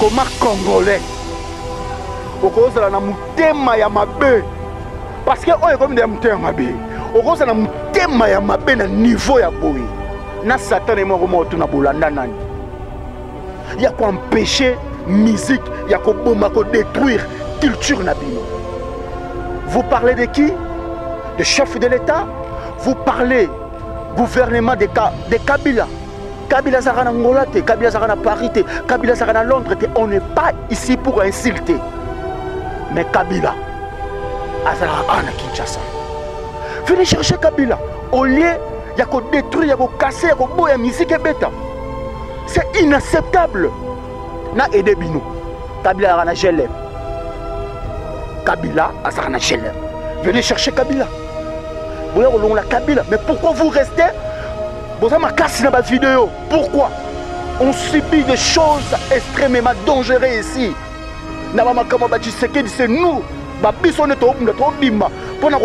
Comment Congolais okozala na mutema ya mabe parce que oyo comme de mutema mabe okozala na mutema ya mabe na niveau ya boye na Satan moko moto na bolanda nani ya ko empêcher musique ya ko bomba ko détruire culture na bino. Vous parlez de qui? De chef de l'État? Vous parlez gouvernement de Kabila. Kabila Zara na Ngola, Kabila Zara na Paris, Kabila Zara na Londres. On n'est pas ici pour insulter. Mais Kabila, Azara na Kinshasa. Venez chercher Kabila. Au lieu, il y a qu'on détruire, il y a qu'on casser, il y a qu'on boire la musique et bêta. C'est inacceptable. Na aidé Bino. Kabila Zara na Gelé. Kabila Azara na Gelé. Venez chercher Kabila. Vous voyez, la Kabila. Mais pourquoi vous restez? Vous avez cassé dans ma vidéo. Pourquoi? On subit des choses extrêmement dangereuses ici. C'est nous. Pour nous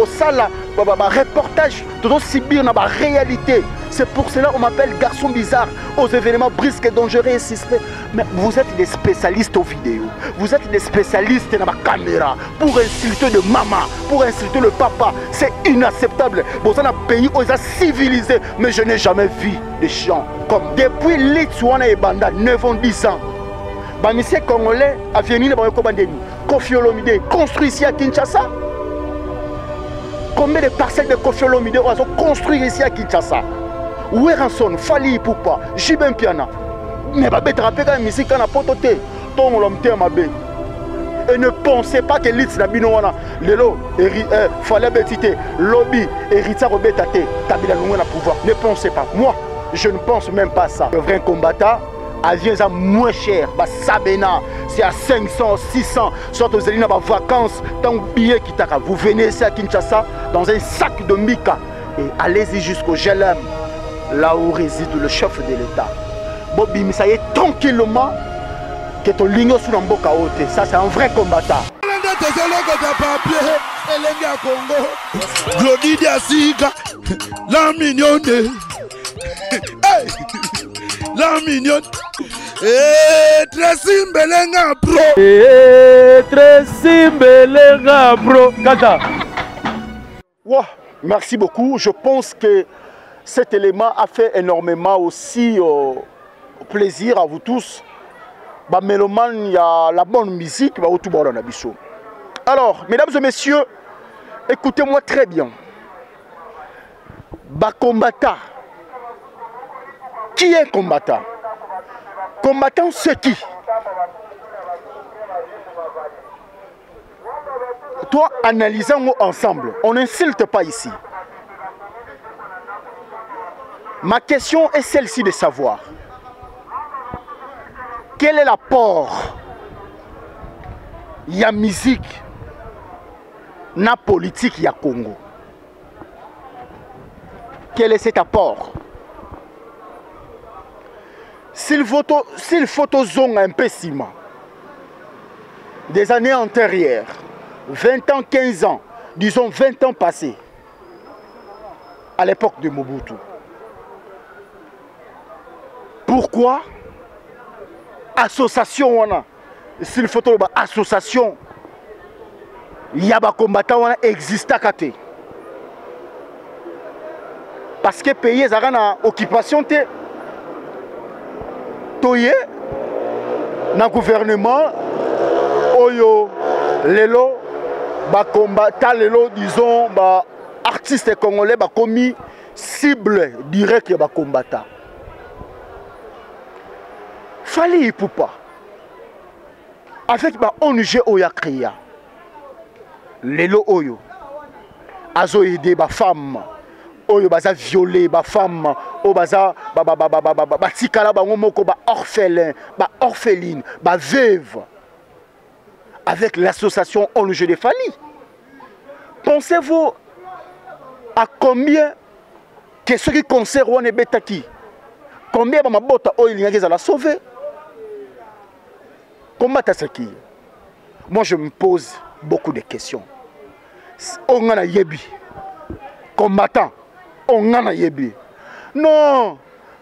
reportage, nous subir la réalité. C'est pour cela qu'on m'appelle garçon bizarre aux événements brisques et dangereux et suspects. Mais vous êtes des spécialistes aux vidéos. Vous êtes des spécialistes dans la caméra. Pour insulter le maman, pour insulter le papa. C'est inacceptable. Vous êtes un pays où ils sont civilisés. Mais je n'ai jamais vu des gens comme depuis Litouania et Banda, 9 ans, 10 ans. Les monsieur congolais a venu Koffi Olomide construit ici à Kinshasa. Combien de parcelles de Koffi Olomide ont construit ici à Kinshasa? Weranson, Fali Ipupa, Jibin Piana. Mais pas bête rappeler la musique à la pototé. Ton l'homme mabe. Et ne pensez pas que l'île Nabinoana, Lelo, fallait bêtiter, lobby, Erita Robetate, Kabila Lunga pouvoir. Ne pensez pas. Moi, je ne pense même pas ça. Le vrai combattant, avion est moins cher. Sabena, c'est à 500, 600. Soit aux élus dans vacances, tant billet qui t'a. Vous venez ici à Kinshasa dans un sac de mica et allez-y jusqu'au Gelem, là où réside le chef de l'État. Bobi Misaye tranquillement que ton ligne sous l'amboka haute. Ça c'est un vrai combattant. La mignonne. La mignonne. Tracy Mbelenga bro. Tracy Mbelenga bro. Kata. Wow, merci beaucoup. Je pense que cet élément a fait énormément aussi plaisir à vous tous. Bah, mélomane, il y a la bonne musique. Bah, alors, mesdames et messieurs, écoutez-moi très bien. Bah, combattant. Qui est combattant? Combattant, c'est qui? Toi, analysons-nous ensemble. On n'insulte pas ici. Ma question est celle-ci de savoir quel est l'apport y a musique na politique ya Congo. Quel est cet apport? S'il faut zone un peu ciment des années antérieures, 20 ans, 15 ans, disons 20 ans passés, à l'époque de Mobutu. Pourquoi association s'il faut association il y a des combattants existe à côté parce que pays est en occupation toye na gouvernement oyo lelo ba combattant lelo disons ba artistes congolais ba commis cible direct ya ba combattant. Fali Ipupa avec ba ONG oya créa lelo oyo azo aider ba femme oyo baza violé ba femme o baza ba tikala bango moko ba orphelin ba orpheline ba veuve avec l'association ONG de Fali. Pensez-vous à combien que ceux qui conservent les betaki combien ba mabota oyo linga za la sauver? Comment est-ce qui? Moi je me pose beaucoup de questions. On a yebi combattant, on a yebi. Non,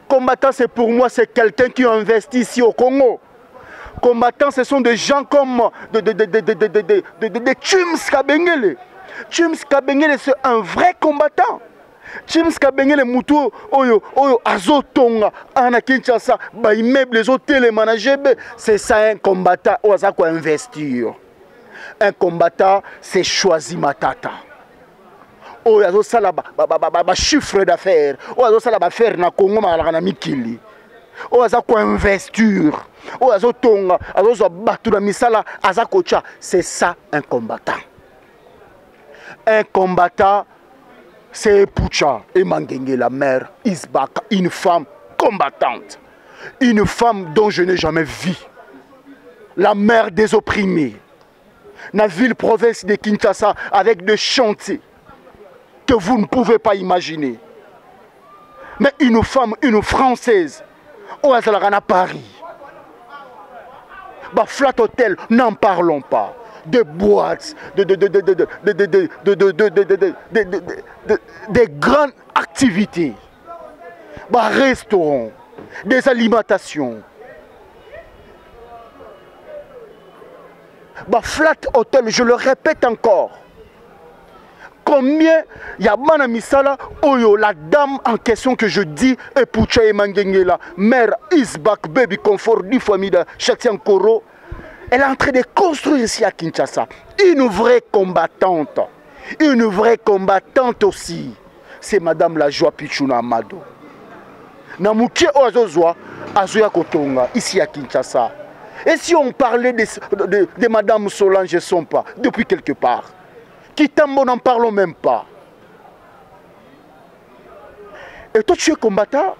combattant c'est pour moi c'est quelqu'un qui investit ici au Congo. Combattants, ce sont des gens comme de Tchums Kabengele. Tchums Kabengele, c'est un vrai combattant. Tchums Kabengele Moutou, Oyo, Azotonga, Ana Kinshasa, ba immeuble, les hôtels, les managers, c'est ça un combattant, ou ça quoi investir. Un combattant, c'est choisi matata. Oyo, ça là, chiffre d'affaires, oyo, ça là, faire na Congo, na Mikili. Oyo, quoi investir. Oyo, Tonga, oyo, Batura Misala, Azakocha, c'est ça un combattant. Un combattant, c'est Poucha et Mangenge, la mère Isbaka, une femme combattante. Une femme dont je n'ai jamais vu. La mère des opprimés. La ville-province de Kinshasa avec des chantiers que vous ne pouvez pas imaginer. Mais une femme, une Française, au Azalagana Paris. Bah, Flat Hotel, n'en parlons pas. Des boîtes, des grandes activités, des restaurants, des alimentations. Flat Hotel, je le répète encore. Combien il y a Mana Misala, Oyo, la dame en question que je dis, et Poucha et Mangengela, mère Isbak, baby confort du famille de Chatian Koro. Elle est en train de construire ici à Kinshasa une vraie combattante. Une vraie combattante aussi. C'est Madame la Joie Pichuna Amado. Namuki Oazozwa, Azoya Kotonga, ici à Kinshasa. Et si on parlait de Madame Solange Sompa, depuis quelque part, Kitambo n'en parlons même pas. Et toi tu es combattant.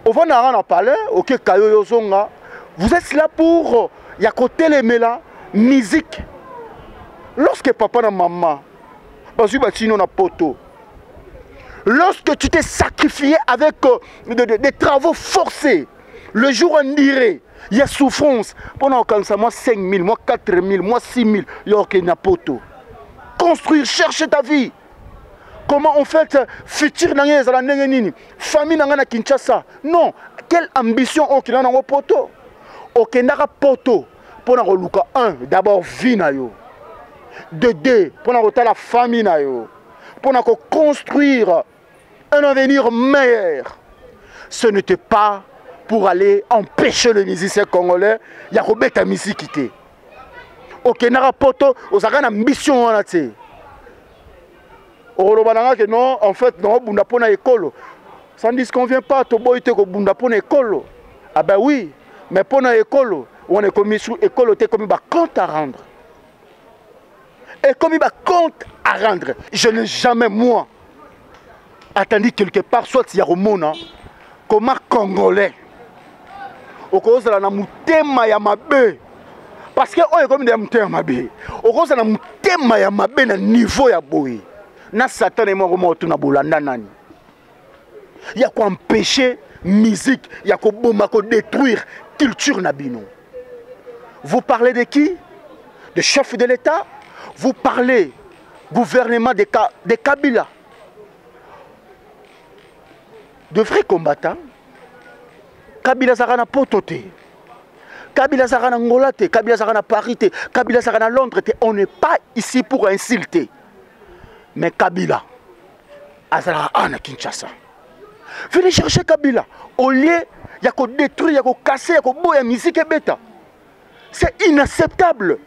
On va en parler, ok, Kayo Yozonga. Vous êtes là pour... Il y a côté les méla, musique. Lorsque papa et maman, lorsque tu t'es sacrifié avec des travaux forcés, le jour en dirait, il y a souffrance. Pendant que moi 5 000, moi 4 000, moi 6 000, il y a un poto. Construire, chercher ta vie. Comment on fait futur dans les famille dans Kinshasa? Non, quelle ambition au qu'il a dans poto? Ok, nara poto pour un d'abord vie na yo, de deux pour la famille na yo, pour construire un avenir meilleur. Ce n'était pas pour aller empêcher les musiciens congolais ya kobeta musique te. Ok, nara poto aux une ambition on a te. Olobananga que non, en fait non bunda pona école. Ça ne dit qu'on vient pas to boy te ko bunda pona école. Ah ben oui. Mais pour l'école, on est commis sous l'école, on commis compte à rendre. Et commis compte à rendre. Je n'ai jamais, moi, attendu quelque part, soit il y a au monde, comme un Congolais. Au cause de la mutema ya mabe. Parce que on est comme des mutema mabe. Au cause de la mutema ya mabe, na niveau ya boy. Na Satan et moi, comment on tourne à Boulanda nani. Il y a quoi empêcher musique, il y a quoi détruire culture nabino. Vous parlez de qui? De chef de l'État? Vous parlez gouvernement de Kabila? De vrais combattants? Kabila Zarana Potote, Kabila Zarana Ngolate, Kabila Zarana Parité, Kabila Zarana Londres. On n'est pas ici pour insulter. Mais Kabila, Azara Ana Kinshasa. Venez chercher Kabila. Au lieu, il y a qu'à détruire, il y a qu'à casser, il y a qu'à boire la musique et bêta. C'est inacceptable.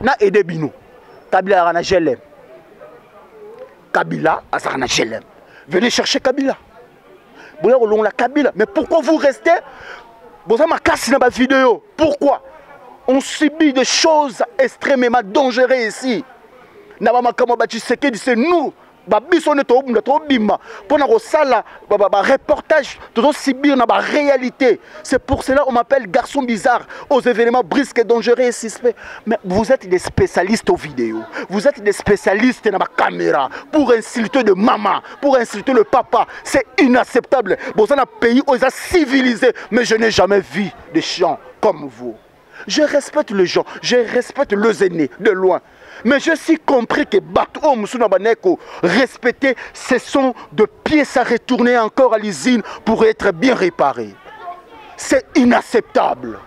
Na aidé Bino. Kabila a gelé. Kabila a gelé. Venez chercher Kabila. Vous avez la Kabila. Mais pourquoi vous restez? Vous avez cassé dans ma vidéo. Pourquoi? On subit des choses extrêmement dangereuses ici. C'est nous. Pour un reportage, subir la réalité. C'est pour cela qu'on m'appelle garçon bizarre aux événements brisques et dangereux et suspects. Mais vous êtes des spécialistes aux vidéos. Vous êtes des spécialistes dans ma caméra pour insulter de maman, pour insulter le papa. C'est inacceptable. Vous êtes un pays où ils sont civilisés, mais je n'ai jamais vu des gens comme vous. Je respecte les gens, je respecte les aînés de loin. Mais je suis compris que respecter, ce sont de pièces à retourner encore à l'usine pour être bien réparées. C'est inacceptable.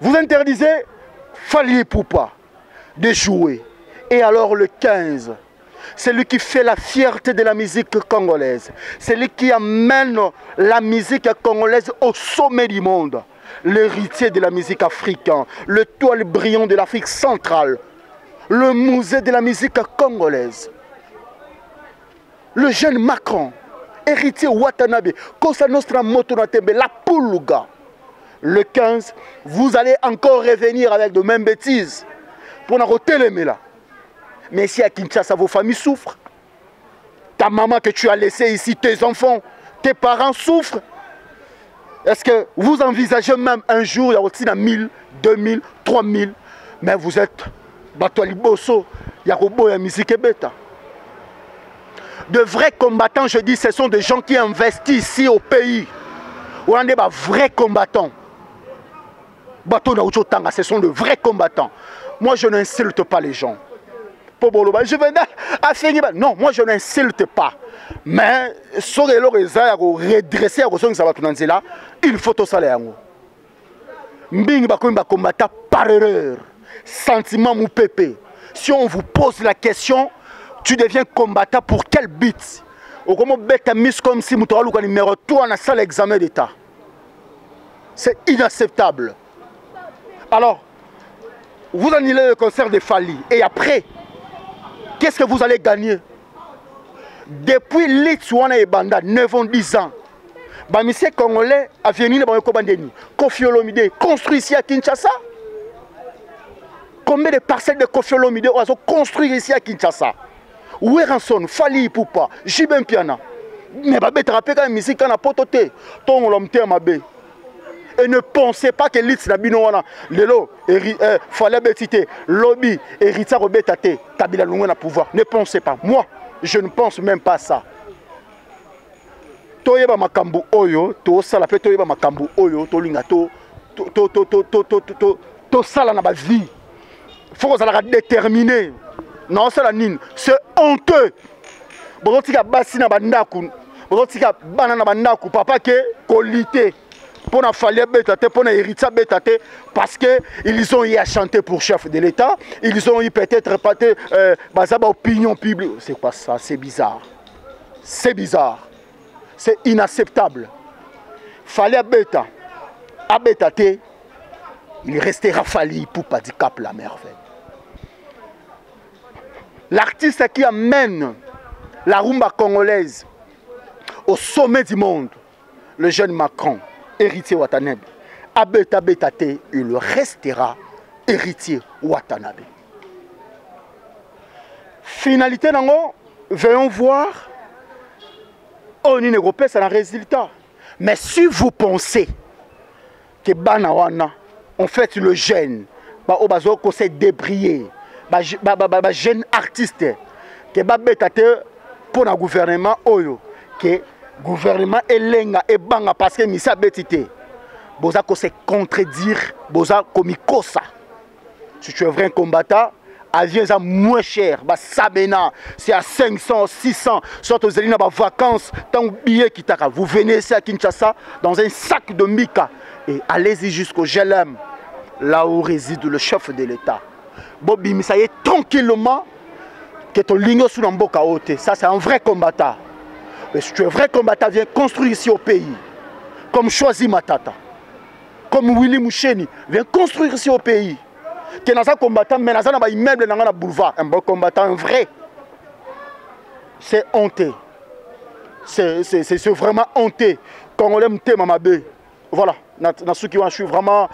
Vous interdisez Fally Ipupa de jouer. Et alors le 15, c'est lui qui fait la fierté de la musique congolaise. C'est lui qui amène la musique congolaise au sommet du monde. L'héritier de la musique africaine, le toile brillant de l'Afrique centrale, le musée de la musique congolaise. Le jeune Macron, héritier Watanabe, Cosa Nostra Motonatembe, la Puluga. Le 15, vous allez encore revenir avec de mêmes bêtises pour nous télémer là. Mais ici à Kinshasa, vos familles souffrent. Ta maman que tu as laissée ici, tes enfants, tes parents souffrent. Est-ce que vous envisagez même un jour, il y a aussi 1000, 2000, 3000, mais vous êtes Batouali Bosso, Yarobo et Musique Beta. De vrais combattants, je dis, ce sont des gens qui investissent ici au pays. On est des vrais combattants. Ce sont de vrais combattants. Moi, je n'insulte pas les gens. Je vais non, moi, je n'insulte pas. Mais, si on redresser il faut tout ça. Par erreur, sentiment ou pépé. Si on vous pose la question, tu deviens combattant pour quel but? Comme si tu as numéro 3 dans la salle d'examen d'État. C'est inacceptable. Alors, vous annulez le concert de Fally. Et après, qu'est-ce que vous allez gagner? Depuis l'Itsouana et Banda, 9 ans, 10 ans, monsieur Congolais a venu dans le Kobandeni. Kofi Olomide construit ici à Kinshasa. Combien de parcelles de Kofi Olomide ont construit ici à Kinshasa? Weranson, Fally Ipupa, Jibin Piana. Mais Babé Trapé, quand la musique a pototé, ton l'homme mabe. Et ne pensez pas que l'Itz Nabinoana, Lelo, Fally Betité, Lobby, Eritza Robetate, Kabila Lunga na pouvoir. Ne pensez pas. Moi, je ne pense même pas à ça. Toyeba makambu oyo, to sala pe toyeba makambu oyo, to linga to sala na ba vie. Faut que ça la déterminer. Non, c'est la nine. C'est honteux. Bozotika basi na bandaku. Bozotika bana na bandaku. Papa ke kolité. Pour na Fally Betate, pour na Eritza Betate, parce qu'ils ont eu à chanter pour chef de l'État. Ils ont eu peut-être bazaba opinion publique. C'est quoi ça? C'est bizarre. C'est bizarre. C'est inacceptable. Fally Beta, Abetate, il restera Fally Ipupa du Cap la merveille. L'artiste qui amène la rumba congolaise au sommet du monde, le jeune Macron, héritier Watanabe, Abeta Betate, il restera héritier Watanabe. Finalité, venons voir, on est européen, c'est un résultat. Mais si vous pensez que Banawana, en fait, le jeune, on s'est débrillé, jeune artiste, que Betate pour le gouvernement, que gouvernement elenga et banga parce que misa betité boza ko se contredire boza komikosa. Si tu es vrai combattant, avion est moins cher, sabena c'est à 500 600 soit aux élina ba vacances tant billet qui t'a vous venez ici à Kinshasa dans un sac de mica et allez-y jusqu'au GLM là où réside le chef de l'État. Bobi misa est tranquillement que ton ligne sous l'amboka haute. Ça c'est un vrai combattant. Mais si tu es vrai combattant, viens construire ici au pays. Comme Choisi Matata. Comme Willy Moucheni. Viens construire ici au pays. Tu es un combattant, mais tu as un immeuble dans le boulevard. Un bon combattant, un vrai. C'est honteux. C'est vraiment honteux. Quand on aime Mamabe. Voilà. Je suis vraiment...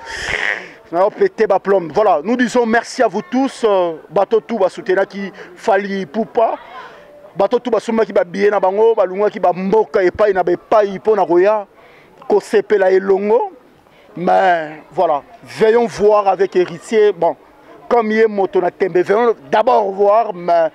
Voilà. Nous disons merci à vous tous. Bateau tout va soutenir qui Fally Ipupa. Bato tout basuma ki ba biye na bango balunga ki ba mboka epai na bepai pona roya ko sepela elongo. Mais voilà, veillons voir avec héritier. Bon, comme il est moto na tembe, veillons d'abord voir, mais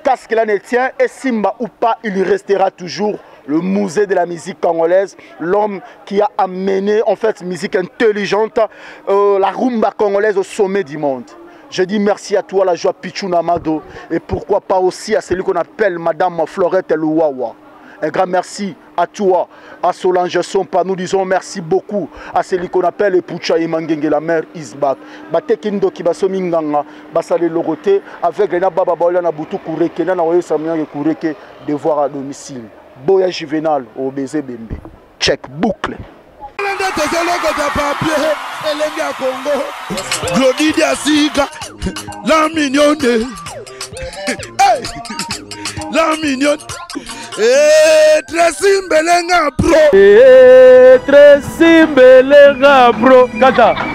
qu'est-ce qu'il en tient et Simba ou pas, il restera toujours le musée de la musique congolaise, l'homme qui a amené en fait musique intelligente, la rumba congolaise au sommet du monde. Je dis merci à toi, la joie Pichou Namado, et pourquoi pas aussi à celui qu'on appelle Madame Florette Louawa. Un grand merci à toi, à Solange Sompa. Nous disons merci beaucoup à celui qu'on appelle Pucha Imangenge, la mère Isbak. Batekindo ki basomi nganga, basale logote, avec les nababa baola na butu kureke, na oyo samya kureke, devoir à domicile. Boya Juvenal, au baiser bembe. Check, boucle. Glodidia Sika, la mignonne. Hey, la mignonne. Tracy Mbelenga bro. Tracy Mbelenga bro. Kata.